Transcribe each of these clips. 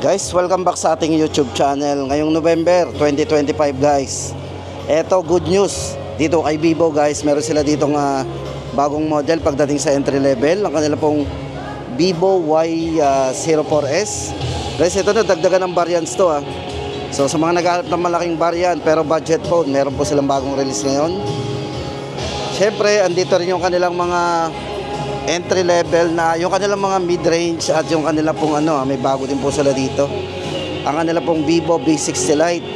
Guys, welcome back sa ating YouTube channel. Ngayong November 2025 guys. Eto, good news. Dito kay Vivo guys, meron sila ditong bagong model pagdating sa entry level. Ang kanila pong Vivo Y04S. Guys, ito na, dagdagan ng variants to So sa mga naghahanap ng malaking variant pero budget phone, meron po silang bagong release ngayon. Syempre, andito rin yung kanilang mga entry level na yung kanilang mga mid-range at yung kanila pong may bago din po sila dito. Ang kanila pong Vivo V60 Lite.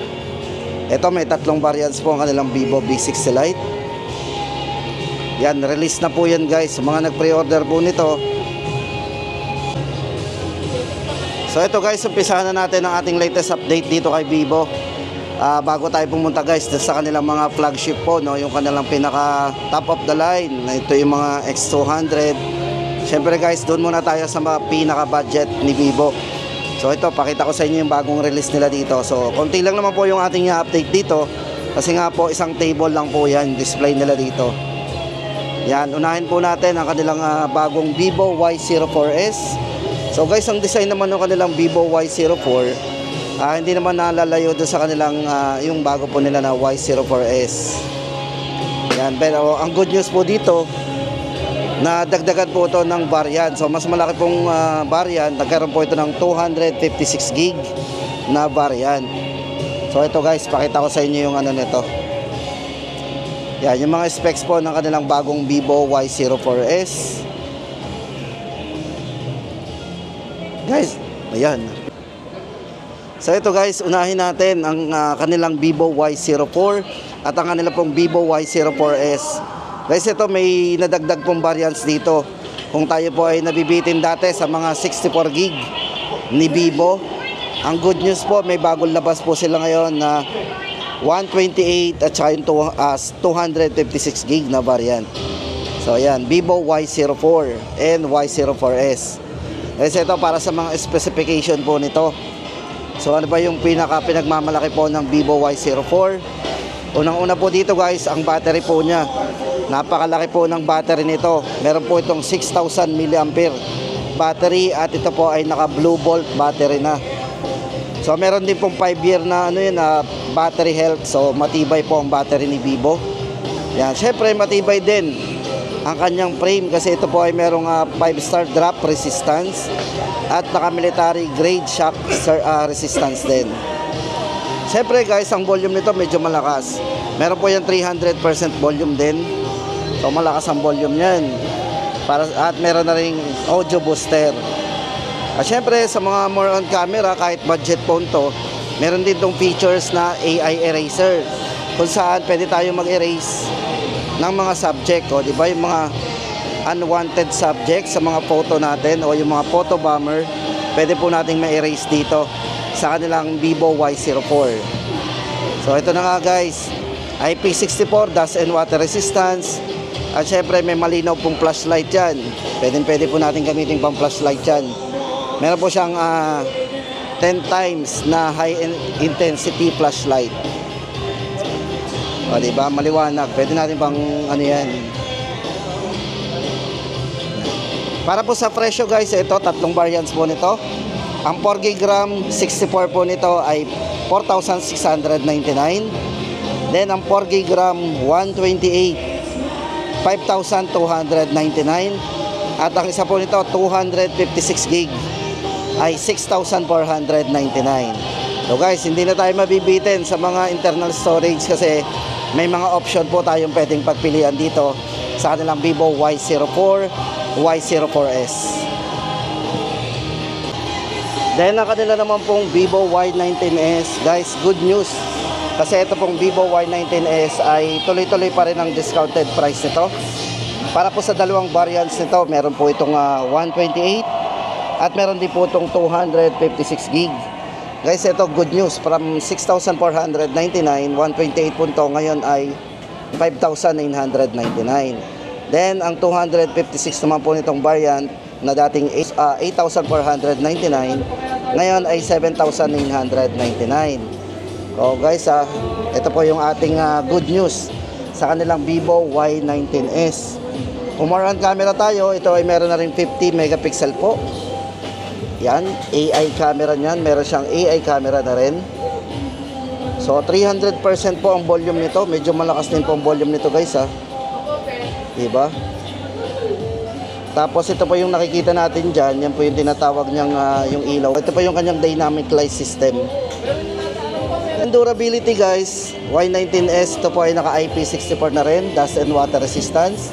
Ito may tatlong variants po ang kanilang Vivo V60 Lite. Yan, release na po yan guys. Mga nag-pre-order po nito. So ito guys, umpisahan na natin ang ating latest update dito kay Vivo. Bago tayo pumunta guys sa kanilang mga flagship po, yung kanilang pinaka top of the line. Ito yung mga X200. Syempre guys, doon muna tayo sa mga pinaka budget ni Vivo. So ito, pakita ko sa inyo yung bagong release nila dito. So konti lang naman po yung ating update dito, kasi nga po isang table lang po yan display nila dito. Yan, unahin po natin ang kanilang bagong Vivo Y04S. So guys, ang design naman ng kanilang Vivo Y04, hindi naman nalalayo doon sa kanilang yung bago po nila na Y04S. Yan, pero ang good news po dito, na dagdagan po ito ng variant. So mas malaki pong variant, nagkaroon po ito ng 256 gig na variant. So ito guys, pakita ko sa inyo yung nito. Yan, yung mga specs po ng kanilang bagong Vivo Y04S. Guys, ayan. So ito guys, unahin natin ang kanilang Vivo Y04 at ang kanila pong Vivo Y04S. Guys, ito may nadagdag pong variants dito. Kung tayo po ay nabibitin dati sa mga 64 gig ni Vivo, ang good news po, may bagong labas po sila ngayon na 128 at saka yung 256 gig na variant. So ayan, Vivo Y04 and Y04S. Guys, ito para sa mga specification po nito. So ano ba yung pinagmamalaki po ng Vivo Y04? Unang-una po dito guys, ang battery po niya. Napakalaki po ng battery nito. Meron po itong 6,000 mAh battery at ito po ay naka Blue Bolt battery na. So meron din pong 5-year na battery health. So matibay po ang battery ni Vivo. Yan, syempre matibay din ang kanyang frame kasi ito po ay merong 5-star drop resistance at naka-military grade shock resistance din. Siyempre guys, ang volume nito medyo malakas. Meron po yan 300% volume din. So malakas ang volume niyan. At meron na ring audio booster. At siyempre sa mga more on camera, kahit budget phone to, meron din tong features na AI eraser, kung saan pwede tayo mag-erase ng mga subject, di ba, yung mga unwanted subject sa mga photo natin o yung mga photo bomber, pwede po nating ma-erase dito sa kanilang Vivo Y04. So ito na nga guys, IP64 dust and water resistance, at syempre may malinaw pong flashlight yan. Pwede po natin gamitin pang flashlight yan. Meron po siyang 10 times na high intensity flashlight. O diba, maliwanag. Pwede natin pang yan. Para po sa presyo guys, ito tatlong variants po nito. Ang 4GB RAM 64 po nito ay 4,699. Then ang 4GB RAM 128, 5,299. At ang isa po nito 256 gig ay 6,499. So guys, hindi na tayo mabibitin sa mga internal storage kasi may mga option po tayong pwedeng pagpilian dito sa kanilang Vivo Y04, Y04S. Then ang kanila naman pong Vivo Y19s, guys, good news. Kasi ito pong Vivo Y19s ay tuloy-tuloy pa rin ang discounted price nito. Para po sa dalawang variants nito, meron po itong 128 at meron din po itong 256 gig. Guys, ito good news. From 6,499, 128 po ito ngayon ay 5,999. Then, ang 256 naman po nitong variant na dating 8,499, ngayon ay 7,999. So guys, ito po yung ating good news sa kanilang Vivo Y19s. Kung more on camera tayo, ito ay meron na rin 50 megapixel po. Yan, AI camera niyan. Meron siyang AI camera na rin. So 300% po ang volume nito. Medyo malakas din po ang volume nito guys ha. Diba? Tapos ito po yung nakikita natin dyan. Yan po yung tinatawag niyang yung ilaw. Ito po yung kanyang dynamic light system. And durability guys, Y19S ito po ay naka IP64 na rin, dust and water resistance.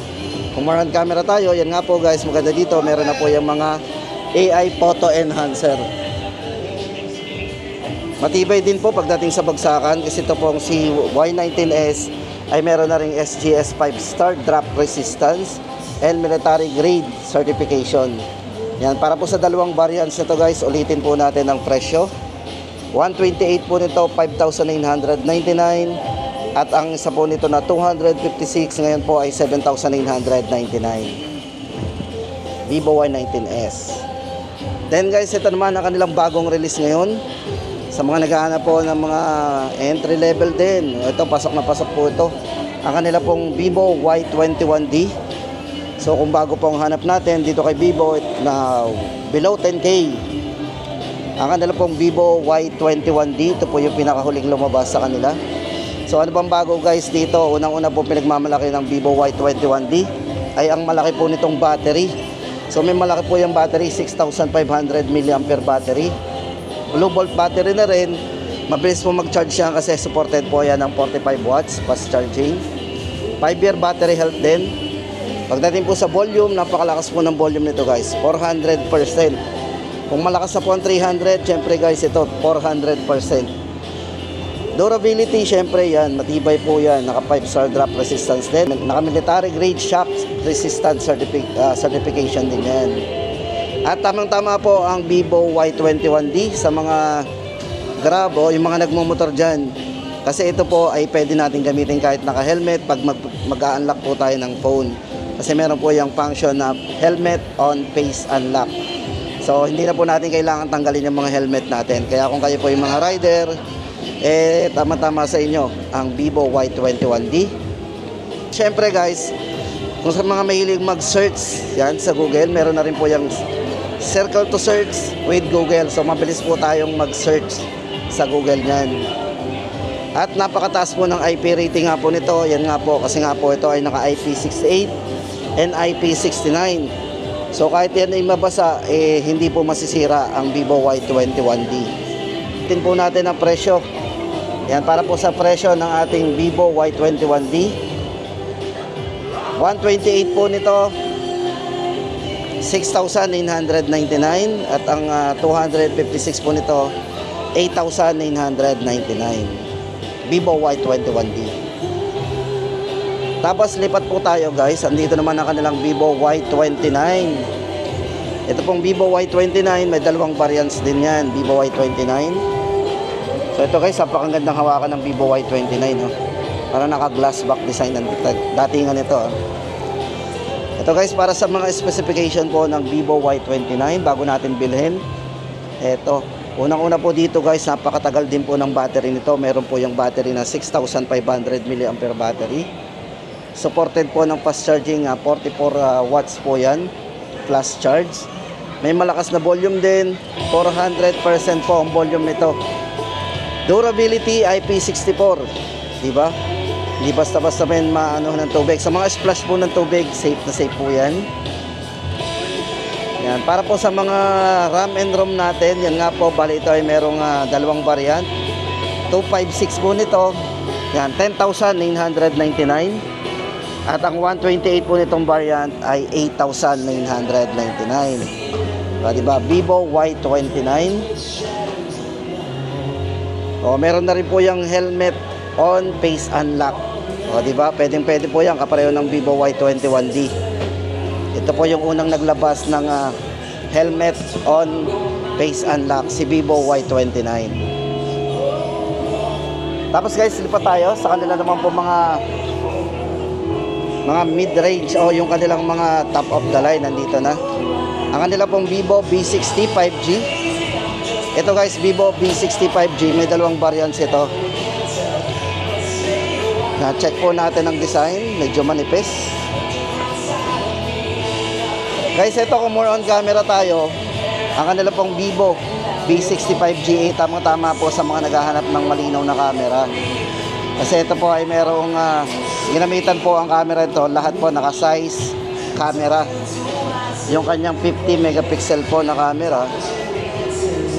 Kung front camera tayo, yan nga po guys, maganda dito, meron na po yung mga AI photo enhancer. Matibay din po pagdating sa bagsakan kasi ito pong si Y19S ay meron na ring SGS 5 star drop resistance and military grade certification. Yan, para po sa dalawang variants nito guys, ulitin po natin ang presyo. 128 po nito, 5,999. At ang isa po nito na 256, ngayon po ay 7,999. Vivo Y19S. Then guys, ito naman ang kanilang bagong release ngayon. Sa mga naghahanap po ng mga entry level din. Ito, pasok na pasok po ito. Ang kanila pong Vivo Y21D. So kung bago po ang hanap natin dito kay Vivo na below 10K, ang kanila pong Vivo Y21D, ito po yung pinakahuling lumabas sa kanila. So ano bang bago guys dito? Unang-una po pinagmamalaki ng Vivo Y21D ay ang malaki po nitong battery. So may malaki po yung battery, 6,500 mAh battery. Blue Bolt battery na rin. Mabilis po mag-charge yan kasi supported po yan ng 45 watts fast charging. 5-year battery health din. Pagdating po sa volume, napakalakas po ng volume nito guys, 400%. Kung malakas na po ang 300, syempre guys, ito 400%. Durability, syempre yan, matibay po yan, naka 5-star drop resistance din, naka military grade shock resistance certification din yan. At tamang-tama po ang Vivo Y21D sa mga Grab o yung mga nagmumotor dyan. Kasi ito po ay pwede natin gamitin kahit naka-helmet pag mag-unlock po tayo ng phone. Kasi meron po yung function na helmet on face unlock. So hindi na po natin kailangan tanggalin yung mga helmet natin. Kaya kung kayo po yung mga rider, tama-tama sa inyo ang Vivo Y21D. Siyempre guys, kung sa mga mahilig mag-search yan sa Google, meron na rin po yung circle to search with Google. So mabilis po tayong mag-search sa Google yan. At napakataas po ng IP rating nga po nito. Yan nga po, kasi nga po ito ay naka IP68 and IP69. So kahit yan ay mabasa, hindi po masisira ang Vivo Y21D. Tin po natin ang presyo. Yan, para po sa presyo ng ating Vivo Y21D. 128 po nito, 6,999. At ang 256 po nito, 8,999. Vivo Y21D. Tapos lipat po tayo guys, andito naman ang kanilang Vivo Y29. Ito pong Vivo Y29, may dalawang variants din yan, Vivo Y29. So ito guys, napakagandang hawakan ng Vivo Y29. Oh. Para naka glass back design ng datingan ito. Oh. Ito guys, para sa mga specification po ng Vivo Y29, bago natin bilhin. Ito, unang-una po dito guys, napakatagal din po ng battery nito. Meron po yung battery na 6,500 mAh battery. Supported po ng fast charging, 44 watts po yan, flash charge. May malakas na volume din, 400% po ang volume nito. Durability, IP64, diba? Hindi basta-basta may maano ng tubig. Sa mga splash po ng tubig, safe na safe po yan. Yan, para po sa mga RAM and ROM natin, yan nga po, bali ito ay merong dalawang variant. 256 po nito, yan, 10,999. At ang 128 po nitong variant ay 8,999. Diba? Vivo Y29. O, meron na rin po yung helmet on face unlock. O, diba? Pwede po yan, kapareho ng Vivo Y21D. Ito po yung unang naglabas ng helmet on face unlock, si Vivo Y29. Tapos guys, lipat tayo sa kanila naman po mga mid-range o yung kanilang mga top of the line. Nandito na ang kanila pong Vivo V60 5G. Ito guys, Vivo V60 5G, may dalawang variants ito. Na-check po natin ang design, medyo manipis. Guys, ito kung more on camera tayo, Ang kanila pong Vivo V65GA, tamang-tama po sa mga naghahanap ng malinaw na camera. Kasi ito po ay merong ginamitan po ang camera ito, lahat po naka-size camera. Yung kanyang 50 megapixel po na camera.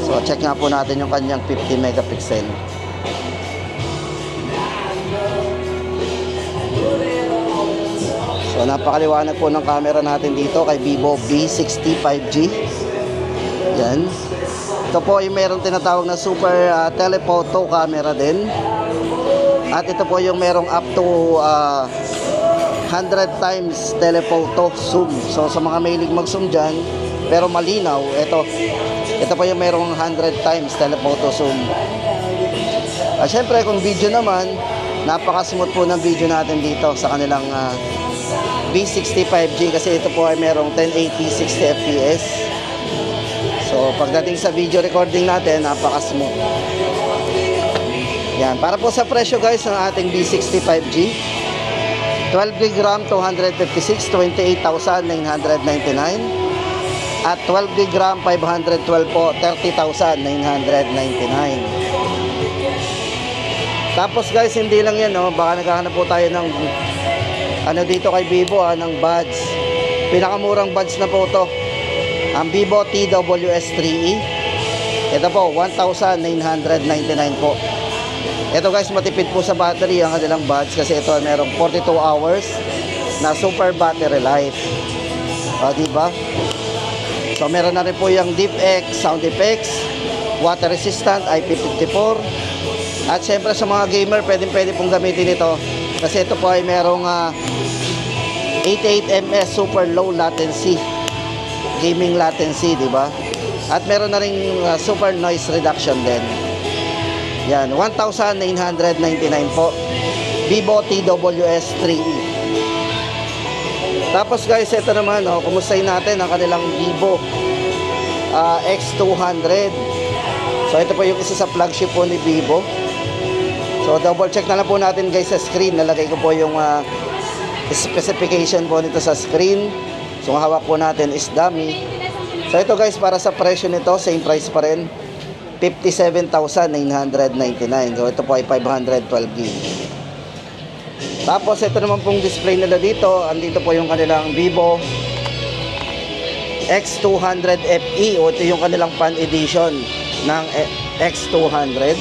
So check nga po natin yung kanyang 50 megapixel. So napakaliwanag po ng camera natin dito kay Vivo V65G. Yan. Ito po ay merong tinatawag na super telephoto camera din. At ito po yung merong up to 100 times telephoto zoom. So sa mga mahilig mag-zoom dyan, pero malinaw, ito po yung merong 100 times telephoto zoom. At syempre kung video naman, napaka-smooth po ng video natin dito sa kanilang V65G, kasi ito po ay merong 1080 60 fps. So pagdating sa video recording natin, napaka-smooth. Yan, para po sa presyo guys ng ating V65G, 12GB RAM 256, 28,999. At 12GB RAM 512 po, 30,999. Tapos guys, hindi lang yan, no? Baka naghahanap po tayo ng dito kay Vivo, ng buds. Pinakamurang buds na po to, ang Vivo TWS3E. Ito po 1,999 po. Ito guys, matipid po sa battery ang kanilang buds, kasi ito ay merong 42 hours na super battery life. Diba? So meron na rin po yung DeepX sound effects, water resistant, IP54. At syempre sa mga gamer, pwede pong gamitin ito, kasi ito po ay merong 88 ms super low latency, gaming latency, diba? At meron na rin super noise reduction din. Yan, 1,999 po, Vivo TWS3E. Tapos guys, ito naman, kumustahin natin ang kanilang Vivo X200. So ito po yung isa sa flagship po ni Vivo. So double check na lang po natin guys sa screen. Nalagay ko po yung specification po nito sa screen. So ang hawak po natin is dummy. So ito guys, para sa presyo nito, same price pa rin, 57,999. So ito po ay 512GB. Tapos ito naman pong display nila dito. Andito po yung kanilang Vivo X200 FE, o ito yung kanilang fan edition ng X200.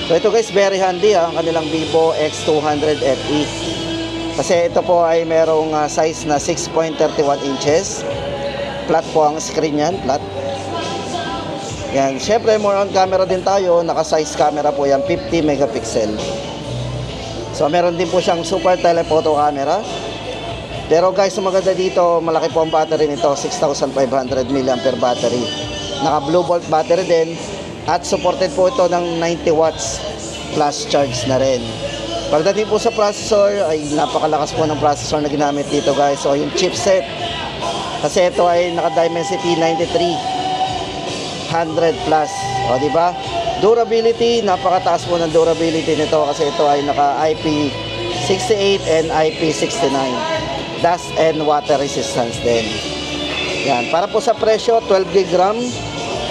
So ito guys, very handy ang kanilang Vivo X200 FE, kasi ito po ay merong size na 6.31 inches. Flat po ang screen yan, flat. Yan, syempre more on camera din tayo, naka-size camera po yan, 50 megapixel. So meron din po siyang super telephoto camera. Pero guys, maganda dito, malaki po ang battery nito, 6,500 mAh battery. Naka blue bolt battery din, at supported po ito ng 90 watts plus charge na rin. Pagdating po sa processor, ay napakalakas po ng processor na ginamit dito guys. So yung chipset, kasi ito ay naka Dimensity 93 100 plus. O diba? Durability, napakataas po ng durability nito, kasi ito ay naka IP68 and IP69. Dust and water resistance din. Yan. Para po sa presyo, 12GB RAM,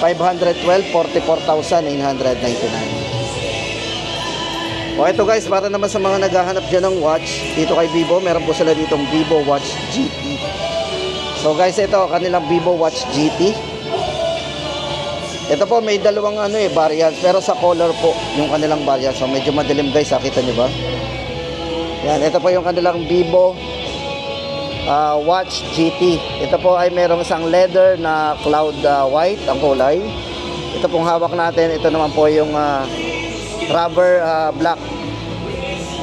512, 44,999. O ito guys, para naman sa mga naghahanap dyan ng watch, dito kay Vivo, meron po sila ditong Vivo Watch GT. So guys, ito kanilang Vivo Watch GT. Ito po may dalawang variants, pero sa color po yung kanilang variant. So medyo madilim guys, kita nyo ba? Yan, ito po yung kanilang Vivo Watch GT. Ito po ay merong isang leather na cloud white ang kulay. Ito pong hawak natin, ito naman po yung rubber black.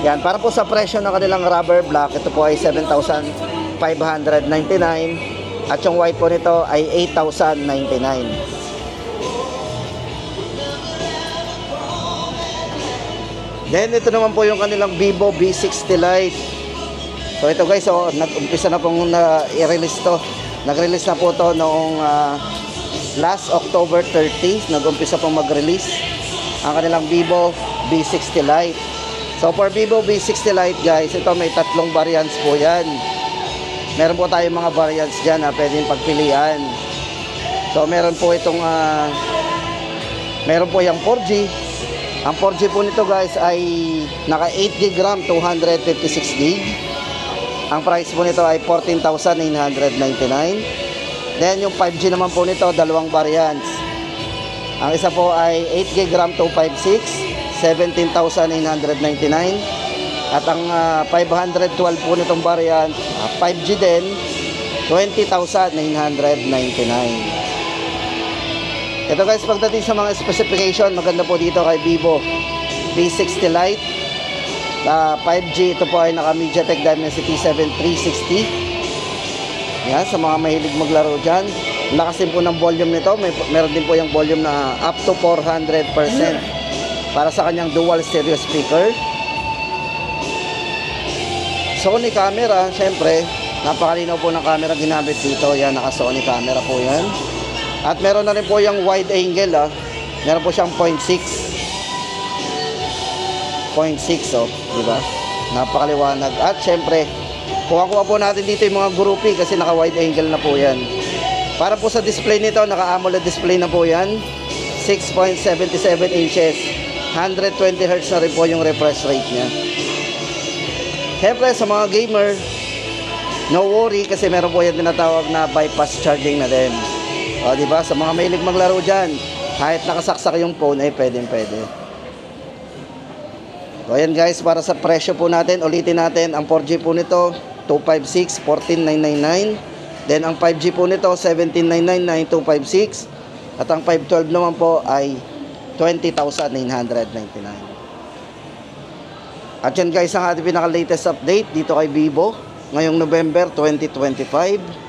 Yan, para po sa presyo ng kanilang rubber black, ito po ay 7,599. At yung white po nito ay 8,099. Then ito naman po yung kanilang Vivo V60 Lite. So ito guys, nag-umpisa na pong i-release to. Nag-release na po to noong last October 30. Nag-umpisa pong mag-release ang kanilang Vivo V60 Lite. So for Vivo V60 Lite guys, ito may tatlong variants po yan. Meron po tayong mga variants dyan na pwedeng pagpilian. So meron po itong meron po yung 4G. Ang 4G po nito guys ay naka 8GB RAM, 256GB. Ang price po nito ay 14,999. Then yung 5G naman po nito, dalawang variants. Ang isa po ay 8GB RAM 256, 17,999. At ang 512 po nitong variant, 5G din, 20,999. Ito guys, pagdating sa mga specification, maganda po dito kay Vivo V60 Lite. 5G, ito po ay naka MediaTek Dimensity 7360. Yan, sa mga mahilig maglaro dyan. Lakas din po ng volume nito. Meron din po yung volume na up to 400% para sa kanyang dual stereo speaker. Sony camera, syempre, napakalinaw po ng camera ginamit dito. Yan, naka Sony camera po yan. At meron na rin po yung wide angle, meron po siyang 0.6. 0.6, oh, di ba? Napakaliwanag. At syempre, kuha-kuha po natin dito yung mga groupie kasi naka wide angle na po yan. Para po sa display nito, naka AMOLED display na po yan. 6.77 inches. 120Hz na rin po yung refresh rate niya. Syempre, sa mga gamer, no worry kasi meron po yan tinatawag na bypass charging na din. O, di ba? Sa mga mahilig maglaro dyan, kahit nakasaksak yung phone, ay pwede. So, ayan guys, para sa presyo po natin, ulitin natin, ang 4G po nito, 256, 14,999. Then, ang 5G po nito, 17,999, 256. At ang 512 naman po ay 20,999. At yan guys, ang ating pinaka-latest update dito kay Vivo, ngayong November 2025.